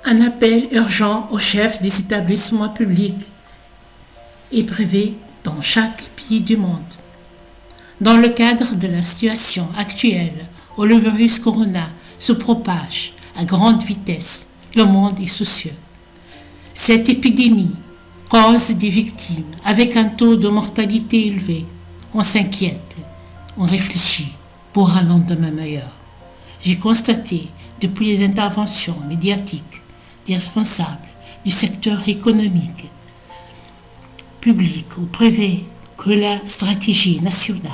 Un appel urgent aux chefs des établissements publics et privés dans chaque pays du monde. Dans le cadre de la situation actuelle où le virus corona se propage à grande vitesse, le monde est soucieux. Cette épidémie cause des victimes avec un taux de mortalité élevé. On s'inquiète, on réfléchit pour un lendemain meilleur. J'ai constaté depuis les interventions médiatiques des responsables du secteur économique, public ou privé, que la stratégie nationale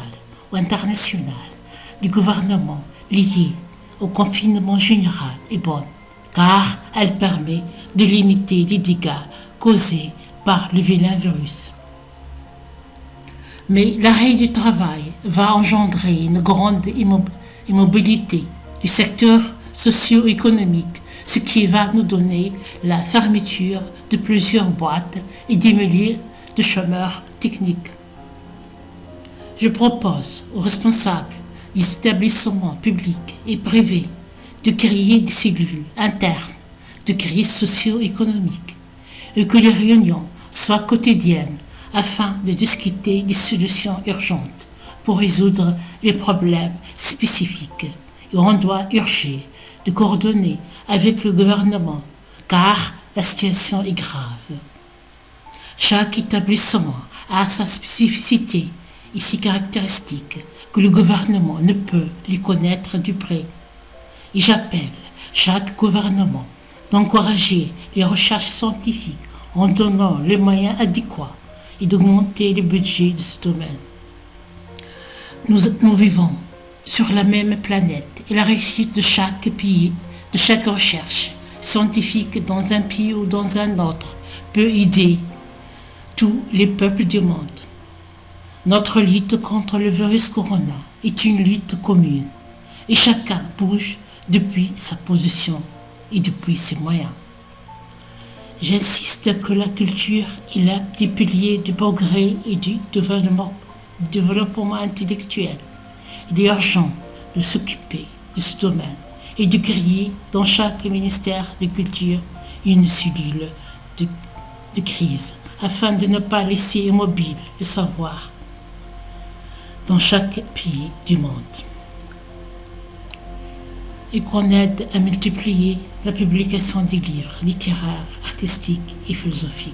ou internationale du gouvernement liée au confinement général est bonne, car elle permet de limiter les dégâts causés par le vilain virus. Mais l'arrêt du travail va engendrer une grande immobilité du secteur socio-économique, ce qui va nous donner la fermeture de plusieurs boîtes et des milliers de chômeurs techniques. Je propose aux responsables des établissements publics et privés de créer des cellules internes de crise socio-économique et que les réunions soient quotidiennes afin de discuter des solutions urgentes pour résoudre les problèmes spécifiques. Et on doit urger de coordonner avec le gouvernement car la situation est grave. Chaque établissement a sa spécificité et ses caractéristiques que le gouvernement ne peut les connaître du près. Et j'appelle chaque gouvernement d'encourager les recherches scientifiques en donnant les moyens adéquats et d'augmenter le budget de ce domaine. Nous vivons sur la même planète et la réussite de chaque pays, de chaque recherche scientifique dans un pays ou dans un autre peut aider tous les peuples du monde. Notre lutte contre le virus corona est une lutte commune et chacun bouge depuis sa position et depuis ses moyens. J'insiste que la culture est l'un des piliers du progrès et du développement intellectuel. Il est urgent de s'occuper de ce domaine et de créer dans chaque ministère de culture une cellule de crise afin de ne pas laisser immobile le savoir dans chaque pays du monde et qu'on aide à multiplier la publication des livres littéraires, artistiques et philosophiques.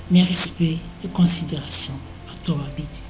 Mes respects et considérations. Fatou Abidi.